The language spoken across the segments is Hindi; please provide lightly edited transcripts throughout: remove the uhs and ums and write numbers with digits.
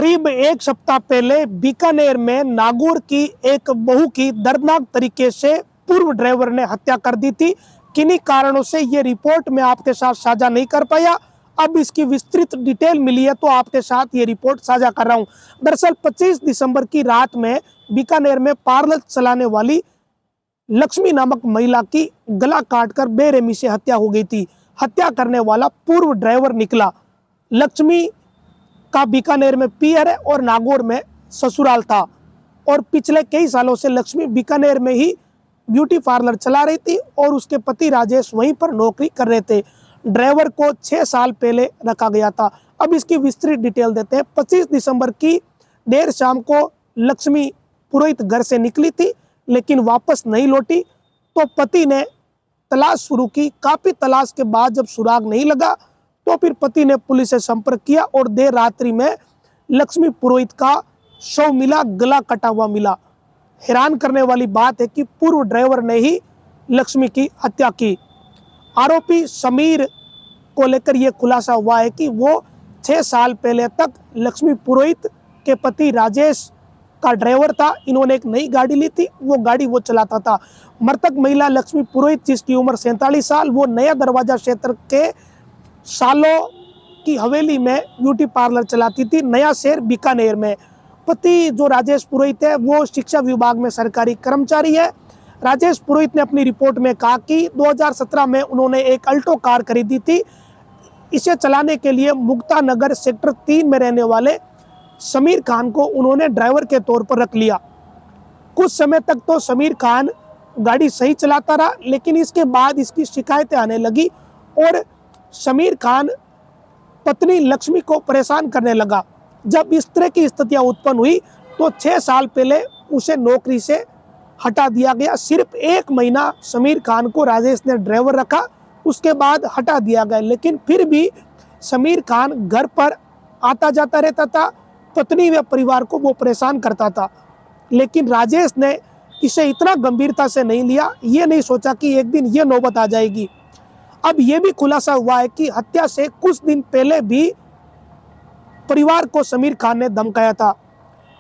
करीब एक सप्ताह पहले बीकानेर में नागौर की एक बहू की दर्दनाक तरीके से पूर्व ड्राइवर ने हत्या कर दी थी। किन्हीं कारणों से ये रिपोर्ट मैं आपके साथ साझा नहीं कर पाया। अब इसकी विस्तृत डिटेल मिली है तो आपके साथ ये रिपोर्ट साझा कर रहा हूं। दरअसल 25 दिसंबर की रात में बीकानेर में पार्लर चलाने वाली लक्ष्मी नामक महिला की गला काटकर बेरहमी से हत्या हो गई थी। हत्या करने वाला पूर्व ड्राइवर निकला। लक्ष्मी का बीकानेर में पियर है और नागौर में ससुराल था और पिछले कई सालों से लक्ष्मी बीकानेर में ही ब्यूटी पार्लर चला रही थी और उसके पति राजेश वहीं पर नौकरी कर रहे थे। ड्राइवर को 6 साल पहले रखा गया था। अब इसकी विस्तृत डिटेल देते हैं। 25 दिसंबर की देर शाम को लक्ष्मी पुरोहित घर से निकली थी लेकिन वापस नहीं लौटी तो पति ने तलाश शुरू की। काफी तलाश के बाद जब सुराग नहीं लगा तो फिर पति ने पुलिस से संपर्क किया और देर रात्रि में लक्ष्मी पुरोहित का शव मिला, गला कटा हुआ मिला। हैरान करने वाली बात है कि पूर्व ड्राइवर ने ही लक्ष्मी की हत्या की। आरोपी समीर को लेकर यह खुलासा हुआ है कि वो 6 साल पहले तक लक्ष्मी पुरोहित के पति राजेश का ड्राइवर था। इन्होंने एक नई गाड़ी ली थी, वो गाड़ी वो चलाता था। मृतक महिला लक्ष्मी पुरोहित जिसकी उम्र 47 साल, वो नया दरवाजा क्षेत्र के सालों की हवेली में ब्यूटी पार्लर चलाती थी, नया शहर बीकानेर में। पति जो राजेश पुरोहित है वो शिक्षा विभाग में सरकारी कर्मचारी है। राजेश पुरोहित ने अपनी रिपोर्ट में कहा कि 2017 में उन्होंने एक अल्टो कार खरीदी थी। इसे चलाने के लिए मुक्ता नगर सेक्टर 3 में रहने वाले समीर खान को उन्होंने ड्राइवर के तौर पर रख लिया। कुछ समय तक तो समीर खान गाड़ी सही चलाता रहा लेकिन इसके बाद इसकी शिकायतें आने लगी और समीर खान पत्नी लक्ष्मी को परेशान करने लगा। जब इस तरह की स्थितियां उत्पन्न हुई तो 6 साल पहले उसे नौकरी से हटा दिया गया। सिर्फ 1 महीना समीर खान को राजेश ने ड्राइवर रखा, उसके बाद हटा दिया गया। लेकिन फिर भी समीर खान घर पर आता जाता रहता था, पत्नी व परिवार को वो परेशान करता था। लेकिन राजेश ने इसे इतना गंभीरता से नहीं लिया, ये नहीं सोचा कि एक दिन ये नौबत आ जाएगी। अब यह भी खुलासा हुआ है कि हत्या से कुछ दिन पहले भी परिवार को समीर खान ने धमकाया था।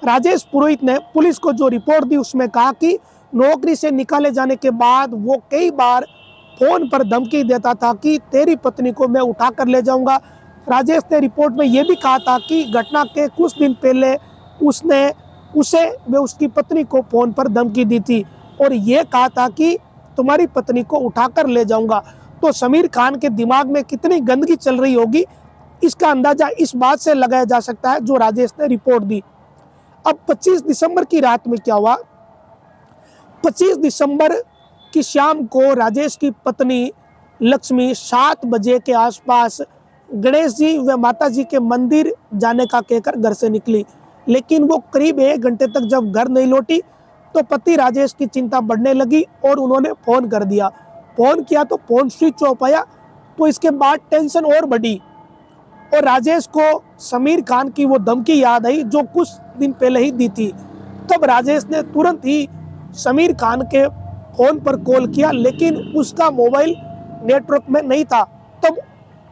राजेश पुरोहित ने पुलिस को जो रिपोर्ट दी उसमें कहा कि नौकरी से निकाले जाने के बाद वो कई बार फोन पर धमकी देता था कि तेरी पत्नी को मैं उठा कर ले जाऊंगा। राजेश ने रिपोर्ट में यह भी कहा था कि घटना के कुछ दिन पहले उसने उसे व उसकी पत्नी को फोन पर धमकी दी थी और यह कहा था कि तुम्हारी पत्नी को उठा कर ले जाऊंगा। तो समीर खान के दिमाग में कितनी गंदगी चल रही होगी इसका अंदाजा इस बात से लगाया जा सकता है जो राजेश ने रिपोर्ट दी। अब 25 दिसंबर की रात में क्या हुआ? 25 दिसंबर की शाम को राजेश की पत्नी लक्ष्मी 7 बजे के आसपास गणेश जी व माता जी के मंदिर जाने का कहकर घर से निकली। लेकिन वो करीब 1 घंटे तक जब घर नहीं लौटी तो पति राजेश की चिंता बढ़ने लगी और उन्होंने फोन कर दिया। फोन किया तो फोन स्विच ऑफ आया। तो इसके बाद टेंशन और बढ़ी और राजेश को समीर खान की वो धमकी याद आई जो कुछ दिन पहले ही दी थी। तब राजेश ने तुरंत ही समीर खान के फोन पर कॉल किया लेकिन उसका मोबाइल नेटवर्क में नहीं था। तब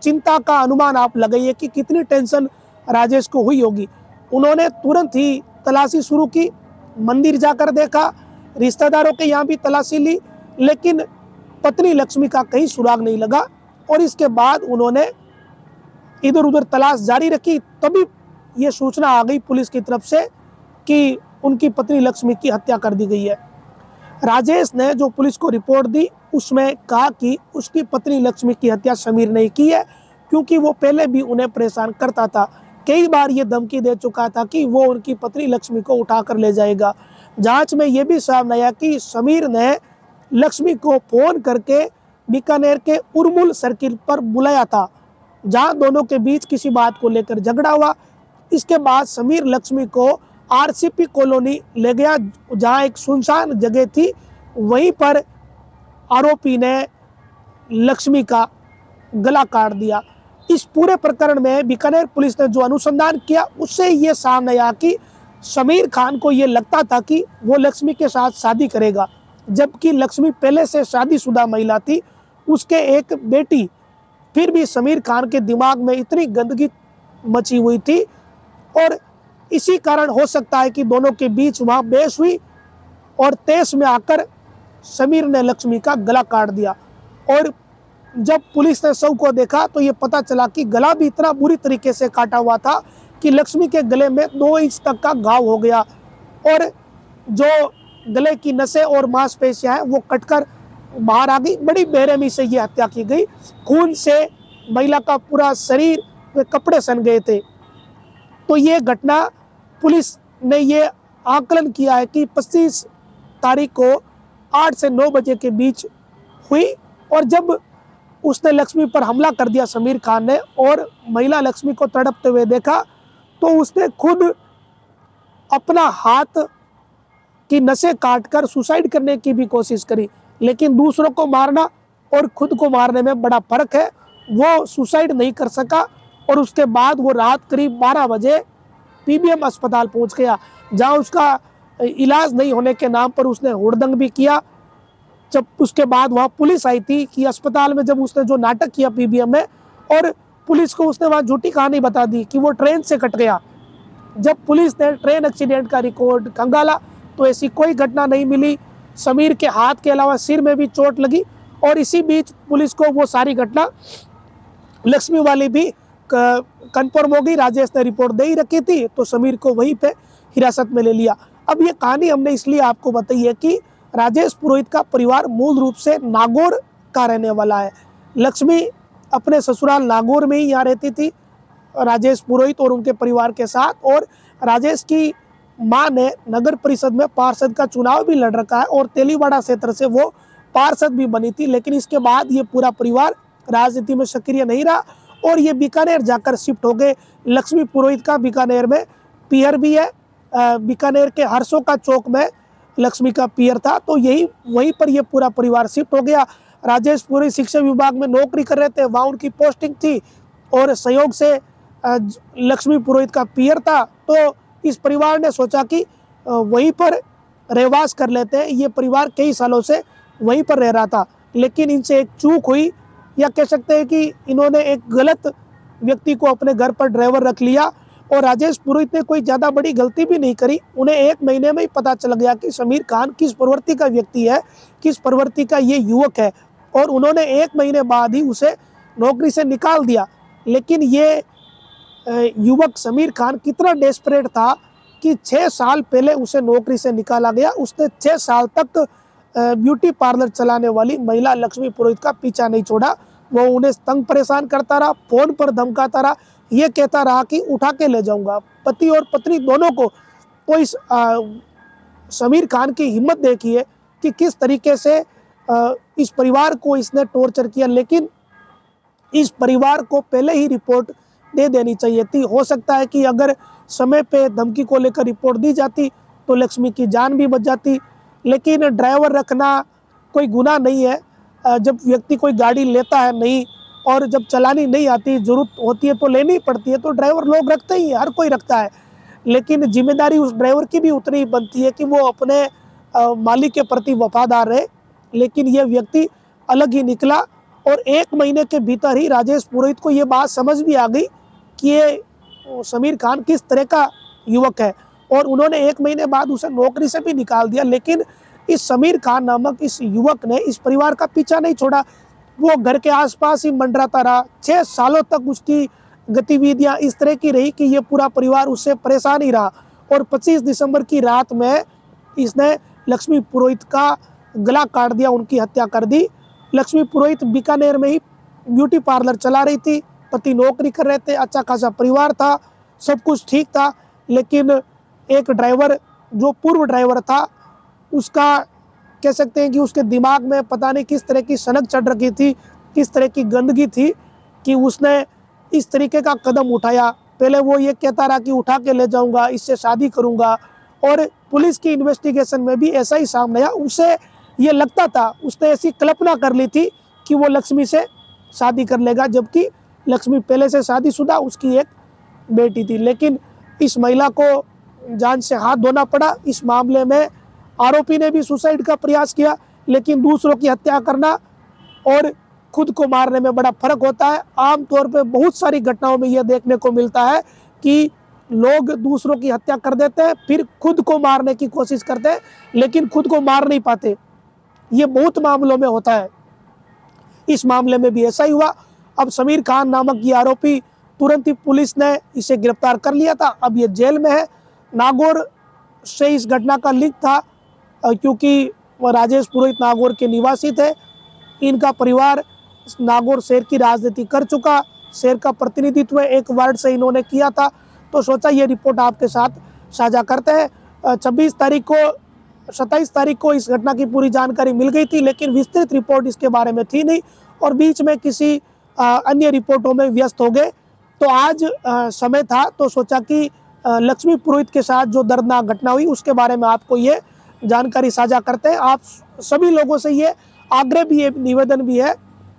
चिंता का अनुमान आप लगाइए कि कितनी टेंशन राजेश को हुई होगी। उन्होंने तुरंत ही तलाशी शुरू की, मंदिर जाकर देखा, रिश्तेदारों के यहाँ भी तलाशी ली लेकिन पत्नी लक्ष्मी का कहीं सुराग नहीं लगा। और इसके बाद उन्होंने इधर उधर तलाश जारी रखी। तभी ये सूचना आ गई पुलिस की तरफ से कि उनकी पत्नी लक्ष्मी की हत्या कर दी गई है। राजेश ने जो पुलिस को रिपोर्ट दी उसमें कहा कि उसकी पत्नी लक्ष्मी की हत्या समीर ने की है क्योंकि वो पहले भी उन्हें परेशान करता था। कई बार ये धमकी दे चुका था कि वो उनकी पत्नी लक्ष्मी को उठा कर ले जाएगा। जांच में ये भी सामने आया कि समीर ने लक्ष्मी को फोन करके बीकानेर के उर्मुल सर्किल पर बुलाया था जहां दोनों के बीच किसी बात को लेकर झगड़ा हुआ। इसके बाद समीर लक्ष्मी को आरसीपी कॉलोनी ले गया जहां एक सुनसान जगह थी। वहीं पर आरोपी ने लक्ष्मी का गला काट दिया। इस पूरे प्रकरण में बीकानेर पुलिस ने जो अनुसंधान किया उससे ये सामने आया कि समीर खान को ये लगता था कि वो लक्ष्मी के साथ शादी करेगा, जबकि लक्ष्मी पहले से शादीशुदा महिला थी, उसके एक बेटी। फिर भी समीर खान के दिमाग में इतनी गंदगी मची हुई थी और इसी कारण हो सकता है कि दोनों के बीच वहां बहस हुई और तेज में आकर समीर ने लक्ष्मी का गला काट दिया। और जब पुलिस ने शव को देखा तो ये पता चला कि गला भी इतना बुरी तरीके से काटा हुआ था कि लक्ष्मी के गले में 2 इंच तक का घाव हो गया और जो गले की नसें और मांसपेशियां हैं वो कटकर बाहर आ गई। बड़ी बेरहमी से ये हत्या की गई। खून से महिला का पूरा शरीर व कपड़े सन गए थे। तो ये घटना पुलिस ने ये आकलन किया है कि 25 तारीख को 8 से 9 बजे के बीच हुई। और जब उसने लक्ष्मी पर हमला कर दिया समीर खान ने और महिला लक्ष्मी को तड़पते हुए देखा तो उसने खुद अपना हाथ की नसें काटकर सुसाइड करने की भी कोशिश करी। लेकिन दूसरों को मारना और खुद को मारने में बड़ा फर्क है। वो सुसाइड नहीं कर सका और उसके बाद वो रात करीब 12 बजे पीबीएम अस्पताल पहुंच गया, जहां उसका इलाज नहीं होने के नाम पर उसने हुड़दंग भी किया। जब उसके बाद वहां पुलिस आई थी कि अस्पताल में, जब उसने जो नाटक किया पीबीएम में, और पुलिस को उसने वहां झूठी कहानी बता दी कि वो ट्रेन से कट गया। जब पुलिस ने ट्रेन एक्सीडेंट का रिकॉर्ड खंगाला तो ऐसी कोई घटना नहीं मिली। समीर के हाथ के अलावा सिर में भी चोट लगी। और इसी बीच पुलिस को वो सारी घटना लक्ष्मी वाली भी कंफर्म हो गई। राजेश ने रिपोर्ट दे ही रखी थी तो समीर को वहीं पे हिरासत में ले लिया। अब ये कहानी हमने इसलिए आपको बताई है कि राजेश पुरोहित का परिवार मूल रूप से नागौर का रहने वाला है। लक्ष्मी अपने ससुराल नागौर में ही यहाँ रहती थी, राजेश पुरोहित और उनके परिवार के साथ। और राजेश की मां ने नगर परिषद में पार्षद का चुनाव भी लड़ रखा है और तेलीवाड़ा क्षेत्र से वो पार्षद भी बनी थी। लेकिन इसके बाद ये पूरा परिवार राजनीति में सक्रिय नहीं रहा और ये बीकानेर जाकर शिफ्ट हो गए। लक्ष्मी पुरोहित का बीकानेर में पियर भी है। बीकानेर के हरसों का चौक में लक्ष्मी का पियर था, तो यही वहीं पर ये पूरा परिवार शिफ्ट हो गया। राजेश पुरोहित शिक्षा विभाग में नौकरी कर रहे थे, वहाँ उनकी पोस्टिंग थी और संयोग से लक्ष्मी पुरोहित का पियर था। तो इस परिवार ने सोचा कि वहीं पर रहवास कर लेते हैं। ये परिवार कई सालों से वहीं पर रह रहा था, लेकिन इनसे एक चूक हुई, या कह सकते हैं कि इन्होंने एक गलत व्यक्ति को अपने घर पर ड्राइवर रख लिया। और राजेश पुरोहित ने कोई ज़्यादा बड़ी गलती भी नहीं करी। उन्हें 1 महीने में ही पता चल गया कि समीर खान किस प्रवृत्ति का व्यक्ति है, किस प्रवृत्ति का ये युवक है, और उन्होंने 1 महीने बाद ही उसे नौकरी से निकाल दिया। लेकिन ये युवक समीर खान कितना डेस्परेट था कि 6 साल पहले उसे नौकरी से निकाला गया। उसने 6 साल तक ब्यूटी पार्लर चलाने वाली महिला लक्ष्मी पुरोहित का पीछा नहीं छोड़ा। वो उन्हें तंग परेशान करता रहा, फोन पर धमकाता रहा, ये कहता रहा कि उठा के ले जाऊंगा, पति और पत्नी दोनों को। तो इस समीर खान की हिम्मत देखिए कि किस तरीके से इस परिवार को इसने टॉर्चर किया। लेकिन इस परिवार को पहले ही रिपोर्ट दे देनी चाहिए थी। हो सकता है कि अगर समय पे धमकी को लेकर रिपोर्ट दी जाती तो लक्ष्मी की जान भी बच जाती। लेकिन ड्राइवर रखना कोई गुनाह नहीं है। जब व्यक्ति कोई गाड़ी लेता है नहीं, और जब चलानी नहीं आती, जरूरत होती है तो लेनी पड़ती है, तो ड्राइवर लोग रखते ही, हर कोई रखता है। लेकिन जिम्मेदारी उस ड्राइवर की भी उतनी ही बनती है कि वो अपने मालिक के प्रति वफादार रहे। लेकिन ये व्यक्ति अलग ही निकला और 1 महीने के भीतर ही राजेश पुरोहित को ये बात समझ भी आ गई कि ये समीर खान किस तरह का युवक है, और उन्होंने 1 महीने बाद उसे नौकरी से भी निकाल दिया। लेकिन इस समीर खान नामक इस युवक ने इस परिवार का पीछा नहीं छोड़ा। वो घर के आसपास ही मंडराता रहा। 6 सालों तक उसकी गतिविधियां इस तरह की रही कि ये पूरा परिवार उससे परेशान ही रहा। और 25 दिसंबर की रात में इसने लक्ष्मी पुरोहित का गला काट दिया, उनकी हत्या कर दी। लक्ष्मी पुरोहित बीकानेर में ही ब्यूटी पार्लर चला रही थी, पति नौकरी कर रहे थे, अच्छा खासा परिवार था, सब कुछ ठीक था। लेकिन एक ड्राइवर, जो पूर्व ड्राइवर था, उसका कह सकते हैं कि उसके दिमाग में पता नहीं किस तरह की सनक चढ़ रखी थी, किस तरह की गंदगी थी कि उसने इस तरीके का कदम उठाया। पहले वो ये कहता रहा कि उठा के ले जाऊंगा, इससे शादी करूंगा, और पुलिस की इन्वेस्टिगेशन में भी ऐसा ही सामने आया। उसे ये लगता था, उसने ऐसी कल्पना कर ली थी कि वो लक्ष्मी से शादी कर लेगा, जबकि लक्ष्मी पहले से शादीशुदा, उसकी एक बेटी थी। लेकिन इस महिला को जान से हाथ धोना पड़ा। इस मामले में आरोपी ने भी सुसाइड का प्रयास किया, लेकिन दूसरों की हत्या करना और खुद को मारने में बड़ा फर्क होता है। आमतौर पे बहुत सारी घटनाओं में यह देखने को मिलता है कि लोग दूसरों की हत्या कर देते हैं, फिर खुद को मारने की कोशिश करते हैं, लेकिन खुद को मार नहीं पाते। ये बहुत मामलों में होता है। इस मामले में भी ऐसा ही हुआ। अब समीर खान नामक ये आरोपी, तुरंत ही पुलिस ने इसे गिरफ्तार कर लिया था। अब ये जेल में है। नागौर से इस घटना का लिंक था, क्योंकि राजेश पुरोहित नागौर के निवासी थे। इनका परिवार नागौर शहर की राजनीति कर चुका, शहर का प्रतिनिधित्व एक वार्ड से इन्होंने किया था। तो सोचा ये रिपोर्ट आपके साथ साझा करते हैं। 27 तारीख को इस घटना की पूरी जानकारी मिल गई थी, लेकिन विस्तृत रिपोर्ट इसके बारे में थी नहीं और बीच में किसी अन्य रिपोर्टों में व्यस्त हो गए। तो आज समय था तो सोचा कि लक्ष्मी पुरोहित के साथ जो दर्दनाक घटना हुई उसके बारे में आपको ये जानकारी साझा करते हैं। आप सभी लोगों से ये आग्रह भी है, निवेदन भी है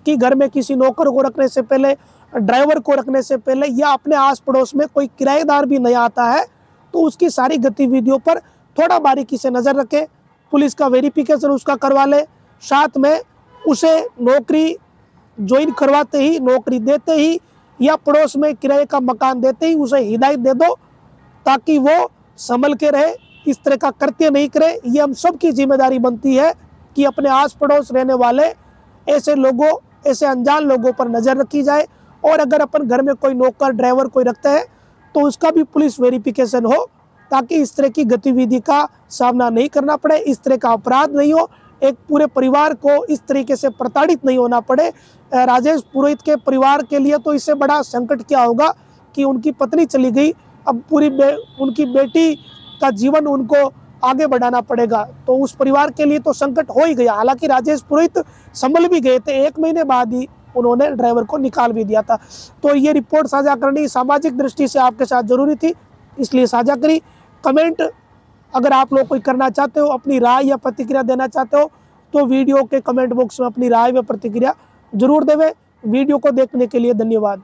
कि घर में किसी नौकर को रखने से पहले, ड्राइवर को रखने से पहले या अपने आस पड़ोस में कोई किराएदार भी नया आता है तो उसकी सारी गतिविधियों पर थोड़ा बारीकी से नज़र रखें। पुलिस का वेरिफिकेशन उसका करवा ले, साथ में उसे नौकरी ज्वाइन करवाते ही, नौकरी देते ही या पड़ोस में किराए का मकान देते ही उसे हिदायत दे दो ताकि वो संभल के रहे, इस तरह का कृत्य नहीं करे। ये हम सबकी जिम्मेदारी बनती है कि अपने आस पड़ोस रहने वाले ऐसे लोगों, ऐसे अनजान लोगों पर नज़र रखी जाए। और अगर अपन घर में कोई नौकर, ड्राइवर कोई रखते हैं तो उसका भी पुलिस वेरिफिकेशन हो ताकि इस तरह की गतिविधि का सामना नहीं करना पड़े, इस तरह का अपराध नहीं हो, एक पूरे परिवार को इस तरीके से प्रताड़ित नहीं होना पड़े। राजेश पुरोहित के परिवार के लिए तो इससे बड़ा संकट क्या होगा कि उनकी पत्नी चली गई, अब उनकी बेटी का जीवन उनको आगे बढ़ाना पड़ेगा। तो उस परिवार के लिए तो संकट हो ही गया। हालांकि राजेश पुरोहित संभल भी गए थे, 1 महीने बाद ही उन्होंने ड्राइवर को निकाल भी दिया था। तो ये रिपोर्ट साझा करनी सामाजिक दृष्टि से आपके साथ जरूरी थी, इसलिए साझा करी। कमेंट अगर आप लोग कोई करना चाहते हो, अपनी राय या प्रतिक्रिया देना चाहते हो तो वीडियो के कमेंट बॉक्स में अपनी राय व प्रतिक्रिया जरूर देवें। वीडियो को देखने के लिए धन्यवाद।